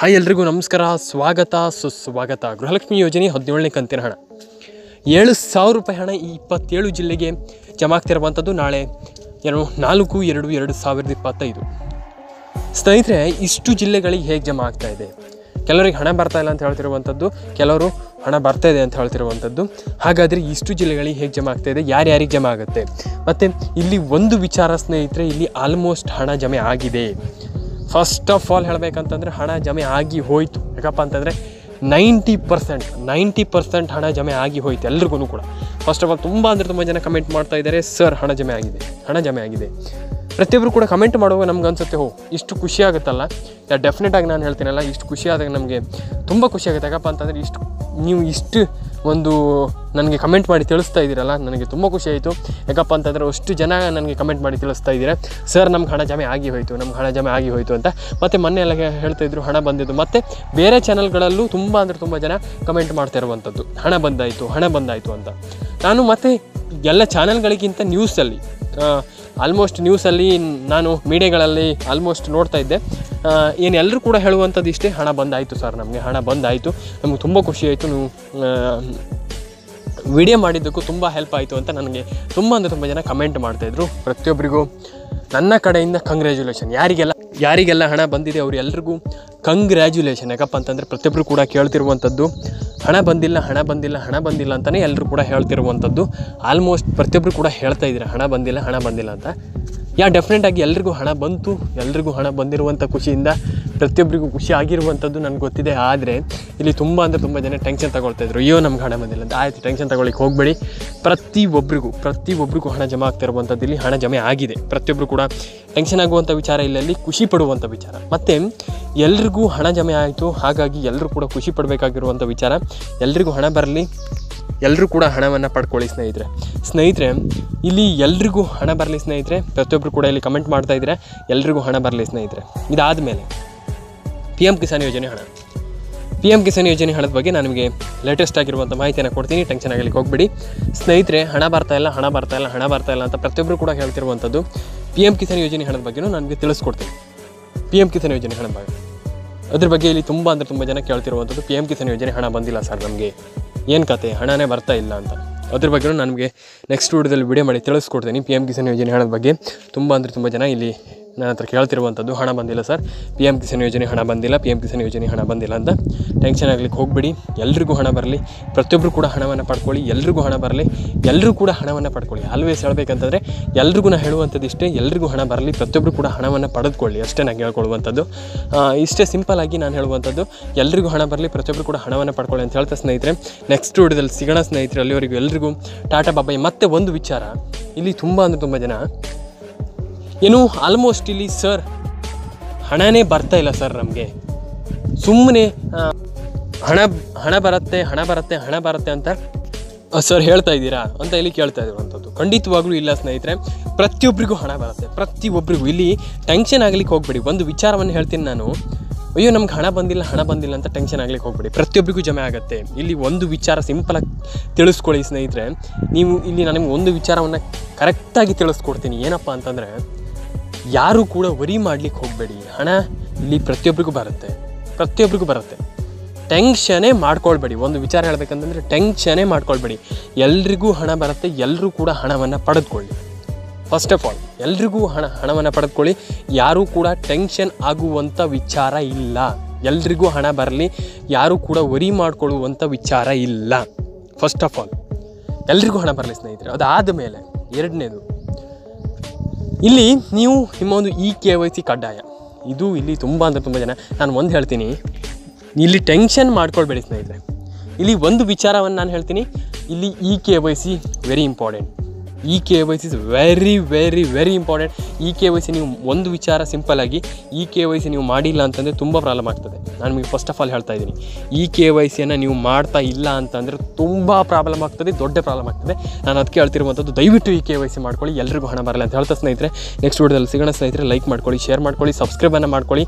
Hi ಎಲ್ರಿಗೂ ನಮಸ್ಕಾರ, ಸ್ವಾಗತ ಸುಸ್ವಾಗತ. ಗೃಹಲಕ್ಷ್ಮಿ ಯೋಜನೆ 17ನೇ ಕಂತಿನ ಹಣ 7,000 ರೂಪಾಯಿ ಹಣ ಈ 27 ಜಿಲ್ಲೆಗೆ ಜಮಾ ಆಗ್ತಿರುವಂಥದ್ದು. ನಾಳೆ 4/2/2025. ಸ್ನೇಹಿತರೆ, ಇಷ್ಟು ಜಿಲ್ಲೆಗಳಿಗೆ ಹೇಗೆ ಜಮಾ ಆಗ್ತಾ ಇದೆ? ಕೆಲವರಿಗೆ ಹಣ ಬರ್ತಾ ಇಲ್ಲ ಅಂತ ಹೇಳ್ತಿರುವಂಥದ್ದು, ಕೆಲವರು ಹಣ ಬರ್ತಾ ಇದೆ ಅಂತ ಹೇಳ್ತಿರುವಂಥದ್ದು. ಹಾಗಾದರೆ ಇಷ್ಟು ಜಿಲ್ಲೆಗಳಿಗೆ ಹೇಗೆ ಜಮಾ ಆಗ್ತಾ ಇದೆ, ಯಾರ್ಯಾರಿಗೆ ಜಮಾ ಆಗುತ್ತೆ? ಮತ್ತು ಇಲ್ಲಿ ಒಂದು ವಿಚಾರ ಸ್ನೇಹಿತರೆ, ಇಲ್ಲಿ ಆಲ್ಮೋಸ್ಟ್ ಹಣ ಜಮೆ ಆಗಿದೆ. ಫಸ್ಟ್ ಆಫ್ ಆಲ್ ಹೇಳಬೇಕಂತಂದರೆ ಹಣ ಜಮೆ ಆಗಿ ಹೋಯಿತು. ಯಾಕಪ್ಪ ಅಂತಂದರೆ 90% ಹಣ ಜಮೆ ಆಗಿ ಹೋಯ್ತು ಎಲ್ರಿಗೂ ಕೂಡ. ಫಸ್ಟ್ ಆಫ್ ಆಲ್ ತುಂಬ ಜನ ಕಮೆಂಟ್ ಮಾಡ್ತಾ ಇದ್ದಾರೆ, ಸರ್ ಹಣ ಜಮೆ ಆಗಿದೆ. ಪ್ರತಿಯೊಬ್ಬರು ಕೂಡ ಕಮೆಂಟ್ ಮಾಡುವಾಗ ನಮ್ಗೆ ಅನ್ಸುತ್ತೆ, ಇಷ್ಟು ಖುಷಿ ಆಗುತ್ತಲ್ಲ. ಡೆಫಿನೆಟಾಗಿ ನಾನು ಹೇಳ್ತೀನಲ್ಲ, ಇಷ್ಟು ಖುಷಿ ಆದಾಗ ನಮಗೆ ತುಂಬ ಖುಷಿ ಆಗುತ್ತೆ. ಯಾಕಪ್ಪ ಅಂತಂದರೆ ನೀವು ಇಷ್ಟು ಒಂದು ನನಗೆ ಕಮೆಂಟ್ ಮಾಡಿ ತಿಳಿಸ್ತಾ ಇದ್ದೀರಲ್ಲ, ನನಗೆ ತುಂಬ ಖುಷಿ ಆಯಿತು. ಯಾಕಪ್ಪ ಅಂತಂದರೆ ಅಷ್ಟು ಜನ ನನಗೆ ಕಮೆಂಟ್ ಮಾಡಿ ತಿಳಿಸ್ತಾ ಇದ್ದೀರಾ, ಸರ್ ನಮ್ಗೆ ಹಣ ಜಮೆ ಆಗಿ ಹೋಯಿತು ಅಂತ. ಮತ್ತು ಮೊನ್ನೆ ಎಲ್ಲ ಹೇಳ್ತಾಯಿದ್ರು ಹಣ ಬಂದಿದ್ದು. ಮತ್ತು ಬೇರೆ ಚಾನಲ್ಗಳಲ್ಲೂ ತುಂಬ ಜನ ಕಮೆಂಟ್ ಮಾಡ್ತಾ ಇರುವಂಥದ್ದು, ಹಣ ಬಂದಾಯಿತು ಅಂತ. ನಾನು ಮತ್ತು ಎಲ್ಲ ಚಾನಲ್ಗಳಿಗಿಂತ ನ್ಯೂಸಲ್ಲಿ ಆಲ್ಮೋಸ್ಟ್ ನ್ಯೂಸಲ್ಲಿ ನಾನು ಮೀಡಿಯಾಗಳಲ್ಲಿ ಆಲ್ಮೋಸ್ಟ್ ನೋಡ್ತಾ ಇದ್ದೆ. ಎಲ್ಲರೂ ಕೂಡ ಹೇಳುವಂಥದ್ದು ಇಷ್ಟೇ, ಹಣ ಬಂದಾಯಿತು ಸರ್, ನಮಗೆ ತುಂಬ ಖುಷಿ ಆಯಿತು, ನೀವು ವಿಡಿಯೋ ಮಾಡಿದ್ದಕ್ಕೂ ತುಂಬ ಹೆಲ್ಪ್ ಆಯಿತು ಅಂತ ನನಗೆ ತುಂಬ ಜನ ಕಮೆಂಟ್ ಮಾಡ್ತಾಯಿದ್ರು. ಪ್ರತಿಯೊಬ್ಬರಿಗೂ ನನ್ನ ಕಡೆಯಿಂದ ಕಂಗ್ರ್ಯಾಚುಲೇಷನ್. ಯಾರಿಗೆಲ್ಲ ಹಣ ಬಂದಿದೆ ಅವರೆಲ್ಲರಿಗೂ ಕಂಗ್ರ್ಯಾಚುಲೇಷನ್. ಯಾಕಪ್ಪ ಅಂತಂದರೆ ಪ್ರತಿಯೊಬ್ಬರು ಕೂಡ ಕೇಳ್ತಿರುವಂಥದ್ದು ಹಣ ಬಂದಿಲ್ಲ ಅಂತಲೇ ಎಲ್ಲರೂ ಕೂಡ ಹೇಳ್ತಿರುವಂಥದ್ದು. ಆಲ್ಮೋಸ್ಟ್ ಪ್ರತಿಯೊಬ್ಬರು ಕೂಡ ಹೇಳ್ತಾ ಇದ್ದಾರೆ ಹಣ ಬಂದಿಲ್ಲ ಅಂತ. ಡೆಫಿನೆಟಾಗಿ ಎಲ್ರಿಗೂ ಹಣ ಬಂತು. ಎಲ್ರಿಗೂ ಹಣ ಬಂದಿರುವಂಥ ಖುಷಿಯಿಂದ ಪ್ರತಿಯೊಬ್ಬರಿಗೂ ಖುಷಿ ಆಗಿರುವಂಥದ್ದು ನನಗೆ ಗೊತ್ತಿದೆ. ಆದರೆ ಇಲ್ಲಿ ತುಂಬ ಜನ ಟೆನ್ಷನ್ ತಗೊಳ್ತಾಯಿದ್ರು, ಅಯ್ಯೋ ನಮ್ಗೆ ಹಣ ಬಂದಿಲ್ಲ ಅಂತ. ಆಯಿತು, ಟೆನ್ಷನ್ ತಗೊಳ್ಳಿಕ್ಕೆ ಹೋಗಬೇಡಿ. ಪ್ರತಿಯೊಬ್ಬರಿಗೂ ಹಣ ಜಮಾ ಆಗ್ತಿರುವಂಥದ್ದು, ಇಲ್ಲಿ ಹಣ ಜಮೆ ಆಗಿದೆ. ಪ್ರತಿಯೊಬ್ಬರು ಕೂಡ ಟೆನ್ಷನ್ ಆಗುವಂಥ ವಿಚಾರ ಇಲ್ಲಲ್ಲಿ ಖುಷಿ ಪಡುವಂಥ ವಿಚಾರ. ಮತ್ತು ಎಲ್ರಿಗೂ ಹಣ ಜಮೆ ಆಯಿತು, ಹಾಗಾಗಿ ಎಲ್ಲರೂ ಕೂಡ ಖುಷಿ ಪಡಬೇಕಾಗಿರುವಂಥ ವಿಚಾರ. ಎಲ್ರಿಗೂ ಹಣ ಬರಲಿ, ಎಲ್ಲರೂ ಕೂಡ ಹಣವನ್ನು ಪಡ್ಕೊಳ್ಳಿ ಸ್ನೇಹಿತರೆ. ಇಲ್ಲಿ ಎಲ್ರಿಗೂ ಹಣ ಬರಲಿ ಸ್ನೇಹಿತರೆ. ಪ್ರತಿಯೊಬ್ಬರು ಕೂಡ ಇಲ್ಲಿ ಕಮೆಂಟ್ ಮಾಡ್ತಾ ಇದ್ದಾರೆ, ಎಲ್ರಿಗೂ ಹಣ ಬರಲಿ ಸ್ನೇಹಿತರೆ. ಇದಾದಮೇಲೆ PM ಕಿಸಾನ್ ಯೋಜನೆ ಹಣದ ಬಗ್ಗೆ ನಾನು ನಿಮಗೆ ಲೇಟೆಸ್ಟ್ ಆಗಿರುವಂಥ ಮಾಹಿತಿಯನ್ನು ಕೊಡ್ತೀನಿ. ಟೆನ್ಷನ್ ಆಗಲಿಕ್ಕೆ ಹೋಗ್ಬಿಡಿ ಸ್ನೇಹಿತರೆ. ಹಣ ಬರ್ತಾ ಇಲ್ಲ ಅಂತ ಪ್ರತಿಯೊಬ್ಬರು ಕೂಡ ಹೇಳ್ತಿರುವಂಥದ್ದು. PM ಕಿಸಾನ್ ಯೋಜನೆ ಹಣದ ಬಗ್ಗೆಯೂ ನನಗೆ ತಿಳಿಸ್ಕೊಡ್ತೀನಿ. PM ಕಿಸಾನ್ ಯೋಜನೆ ಹಣದ ಬಗ್ಗೆ ಅದ್ರ ಬಗ್ಗೆ ಇಲ್ಲಿ ತುಂಬ ಜನ ಕೇಳ್ತಿರುವಂಥದ್ದು, PM ಕಿಸಾನ್ ಯೋಜನೆ ಹಣ ಬಂದಿಲ್ಲ ಸರ್, ನಮಗೆ ಏನು ಕತೆ, ಹಣನೇ ಬರ್ತಾ ಇಲ್ಲ ಅಂತ. ಅದ್ರ ಬಗ್ಗೆ ನನಗೆ ನೆಕ್ಸ್ಟ್ ವಿಡಿಯೋದಲ್ಲಿ ವಿಡಿಯೋ ಮಾಡಿ ತಿಳಿಸ್ಕೊಡ್ತೀನಿ. PM ಕಿಸಾನ್ ಯೋಜನೆ ಹಣದ ಬಗ್ಗೆ ತುಂಬ ಜನ ಇಲ್ಲಿ ನನ್ನ ಹತ್ರ ಕೇಳ್ತಿರುವಂಥದ್ದು, ಹಣ ಬಂದಿಲ್ಲ ಸರ್, PM ಕಿಸಾನ್ ಯೋಜನೆ ಹಣ ಬಂದಿಲ್ಲ ಅಂತ. ಟೆನ್ಷನ್ ಆಗಲಿಕ್ಕೆ ಹೋಗಬೇಡಿ, ಎಲ್ರಿಗೂ ಹಣ ಬರಲಿ. ಪ್ರತಿಯೊಬ್ಬರು ಕೂಡ ಹಣವನ್ನು ಪಡ್ಕೊಳ್ಳಿ, ಎಲ್ರಿಗೂ ಹಣ ಬರಲಿ, ಎಲ್ಲರೂ ಕೂಡ ಹಣವನ್ನು ಪಡ್ಕೊಳ್ಳಿ. ಆಲ್ವೇಸ್ ಹೇಳಬೇಕಂತಂದರೆ ಎಲ್ರಿಗೂ ನಾನು ಹೇಳುವಂಥದ್ದು ಇಷ್ಟೇ, ಎಲ್ರಿಗೂ ಹಣ ಬರಲಿ, ಪ್ರತಿಯೊಬ್ಬರು ಕೂಡ ಹಣವನ್ನು ಪಡೆದುಕೊಳ್ಳಿ, ಅಷ್ಟೇ ನಾನು ಹೇಳ್ಕೊಳ್ಳುವಂಥದ್ದು. ಇಷ್ಟೇ ಸಿಂಪಲ್ಲಾಗಿ ನಾನು ಹೇಳುವಂಥದ್ದು, ಎಲ್ರಿಗೂ ಹಣ ಬರಲಿ, ಪ್ರತಿಯೊಬ್ಬರು ಕೂಡ ಹಣವನ್ನು ಪಡ್ಕೊಳ್ಳಿ ಅಂತ ಹೇಳ್ತಾ ಸ್ನೇಹಿತರೆ, ನೆಕ್ಸ್ಟ್ ವಿಡಿಯೋದಲ್ಲಿ ಸಿಗೋಣ ಸ್ನೇಹಿತರೆ. ಅಲ್ಲಿವರೆಗೂ ಎಲ್ರಿಗೂ ಟಾಟಾ ಬಾಬಾಯ್. ಮತ್ತೆ ಒಂದು ವಿಚಾರ, ಇಲ್ಲಿ ತುಂಬ ಜನ ಆಲ್ಮೋಸ್ಟ್ ಇಲ್ಲಿ ಸರ್ ಹಣನೇ ಬರ್ತಾ ಇಲ್ಲ ಸರ್, ನಮಗೆ ಸುಮ್ಮನೆ ಹಣ ಬರುತ್ತೆ ಅಂತ ಸರ್ ಹೇಳ್ತಾ ಇದ್ದೀರಾ ಅಂತ ಇಲ್ಲಿ ಕೇಳ್ತಾ ಇರುವಂಥದ್ದು. ಖಂಡಿತವಾಗ್ಲೂ ಇಲ್ಲ ಸ್ನೇಹಿತರೆ, ಪ್ರತಿಯೊಬ್ಬರಿಗೂ ಹಣ ಬರುತ್ತೆ, ಪ್ರತಿಯೊಬ್ಬರಿಗೂ. ಇಲ್ಲಿ ಟೆನ್ಷನ್ ಆಗಲಿಕ್ಕೆ ಹೋಗಬೇಡಿ. ಒಂದು ವಿಚಾರವನ್ನು ಹೇಳ್ತೀನಿ ನಾನು, ಅಯ್ಯೋ ನಮ್ಗೆ ಹಣ ಬಂದಿಲ್ಲ ಅಂತ ಟೆನ್ಷನ್ ಆಗಲಿಕ್ಕೆ ಹೋಗಬೇಡಿ. ಪ್ರತಿಯೊಬ್ಬರಿಗೂ ಜಮೆ ಆಗುತ್ತೆ. ಇಲ್ಲಿ ಒಂದು ವಿಚಾರ ಸಿಂಪಲಾಗಿ ತಿಳಿಸ್ಕೊಳ್ಳಿ ಸ್ನೇಹಿತರೆ. ನೀವು ಇಲ್ಲಿ ನನಗೆ ಒಂದು ವಿಚಾರವನ್ನು ಕರೆಕ್ಟಾಗಿ ತಿಳಿಸ್ಕೊಡ್ತೀನಿ. ಏನಪ್ಪ ಅಂತಂದರೆ, ಯಾರೂ ಕೂಡ ವರಿ ಮಾಡಲಿಕ್ಕೆ ಹೋಗಬೇಡಿ. ಹಣ ಇಲ್ಲಿ ಪ್ರತಿಯೊಬ್ಬರಿಗೂ ಬರುತ್ತೆ. ಟೆನ್ಷನೇ ಮಾಡ್ಕೊಳ್ಬೇಡಿ. ಒಂದು ವಿಚಾರ ಹೇಳಬೇಕಂತಂದರೆ ಟೆನ್ಷನೇ ಮಾಡ್ಕೊಳ್ಬೇಡಿ. ಎಲ್ರಿಗೂ ಹಣ ಬರುತ್ತೆ, ಎಲ್ಲರೂ ಕೂಡ ಹಣವನ್ನು ಪಡೆದುಕೊಳ್ಳಿ. ಫಸ್ಟ್ ಆಫ್ ಆಲ್ ಎಲ್ರಿಗೂ ಹಣವನ್ನು ಪಡೆದುಕೊಳ್ಳಿ. ಯಾರೂ ಕೂಡ ಟೆನ್ಷನ್ ಆಗುವಂಥ ವಿಚಾರ ಇಲ್ಲ. ಎಲ್ರಿಗೂ ಹಣ ಬರಲಿ, ಯಾರೂ ಕೂಡ ವರಿ ಮಾಡಿಕೊಳ್ಳುವಂಥ ವಿಚಾರ ಇಲ್ಲ. ಫಸ್ಟ್ ಆಫ್ ಆಲ್ ಎಲ್ರಿಗೂ ಹಣ ಬರಲಿ ಸ್ನೇಹಿತರೆ. ಅದಾದ ಮೇಲೆ ಎರಡನೇದು, ಇಲ್ಲಿ ನೀವು ನಿಮ್ಮ ಒಂದು KYC ಕಡ್ಡಾಯ. ಇದು ಇಲ್ಲಿ ತುಂಬ ಜನ, ನಾನು ಒಂದು ಹೇಳ್ತೀನಿ, ಇಲ್ಲಿ ಟೆನ್ಷನ್ ಮಾಡ್ಕೊಳ್ಬೇಡಿ ಸ್ನೇಹಿತರೆ. ಇಲ್ಲಿ ಒಂದು ವಿಚಾರವನ್ನು ನಾನು ಹೇಳ್ತೀನಿ, ಇಲ್ಲಿ KYC very important. KYC is very important. KYC ನೀವು ಒಂದು ವಿಚಾರ ಸಿಂಪಲ್ಲಾಗಿ KYC ನೀವು ಮಾಡಿಲ್ಲ ಅಂತಂದರೆ ತುಂಬ ಪ್ರಾಬ್ಲಮ್ ಆಗ್ತದೆ. ನಾನು ನಿಮಗೆ ಫಸ್ಟ್ ಆಫ್ ಆಲ್ ಹೇಳ್ತಾ ಇದ್ದೀನಿ, KYCಯನ್ನು ನೀವು ಮಾಡ್ತಾ ಇಲ್ಲ ಅಂತಂದರೆ ತುಂಬ ಪ್ರಾಬ್ಲಮ್ ಆಗ್ತದೆ, ದೊಡ್ಡ ಪ್ರಾಬ್ಲಮ್ ಆಗ್ತದೆ. ನಾನು ಅದಕ್ಕೆ ಹೇಳ್ತಿರುವಂಥದ್ದು, ದಯವಿಟ್ಟು KYC ಮಾಡ್ಕೊಳ್ಳಿ, ಎಲ್ರಿಗೂ ಹಣ ಬರಲ್ಲ ಅಂತ ಹೇಳ್ತಾ ಸ್ನೇಹಿತರೆ. ನೆಕ್ಸ್ಟ್ ವಿಡಿಯೋದಲ್ಲಿ ಸಿಗೋಣ ಸ್ನೇಹಿತರೆ. ಲೈಕ್ ಮಾಡ್ಕೊಳ್ಳಿ, ಶೇರ್ ಮಾಡ್ಕೊಳ್ಳಿ, ಸಬ್ಸ್ಕ್ರೈಬನ್ನು ಮಾಡ್ಕೊಳ್ಳಿ.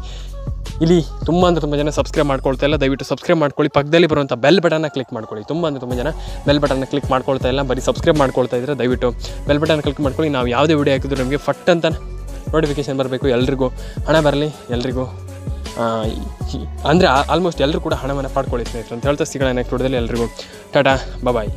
ಇಲ್ಲಿ ತುಂಬ ಜನ ಸಬ್ಸ್ಕ್ರೈಬ್ ಮಾಡ್ಕೊಳ್ತಾ ಇಲ್ಲ, ದಯವಿಟ್ಟು ಸಬ್ಸ್ಕ್ರೈಬ್ ಮಾಡ್ಕೊಳ್ಳಿ. ಪಕ್ಕದಲ್ಲಿ ಬರುವಂಥ ಬೆಲ್ ಬಟನ್ನ ಕ್ಲಿಕ್ ಮಾಡ್ಕೊಳ್ಳಿ. ತುಂಬ ಜನ ಬೆಲ್ ಬಟನ್ನ ಕ್ಲಿಕ್ ಮಾಡ್ಕೊಳ್ತಾ ಇಲ್ಲ, ಬರೀ ಸಬ್ಸ್ಕ್ರೈಬ್ ಮಾಡ್ಕೊಳ್ತಾ ಇದ್ದರೆ ದಯವಿಟ್ಟು ಬೆಲ್ ಬಟನ್ ಕ್ಲಿಕ್ ಮಾಡ್ಕೊಳ್ಳಿ. ನಾವು ಯಾವುದೇ ವಿಡಿಯೋ ಹಾಕಿದ್ರು ನಮಗೆ ಫಟ್ ಅಂತ ನೋಟಿಫಿಕೇಷನ್ ಬರಬೇಕು. ಎಲ್ರಿಗೂ ಹಣ ಬರಲಿ, ಎಲ್ರಿಗೂ ಅಂದರೆ ಆಲ್ಮೋಸ್ಟ್ ಎಲ್ಲರೂ ಕೂಡ ಹಣವನ್ನು ಪಡ್ಕೊಳ್ಳಿ ಸ್ನೇಹಿತರು ಅಂತ ಹೇಳ್ತಾ ಸಿಗೋಣ ನೆಕ್ಸ್ಟ್ ವಿಡಿಯೋದಲ್ಲಿ ಎಲ್ರಿಗೂ ಟಾಟಾ ಬಾಯ್.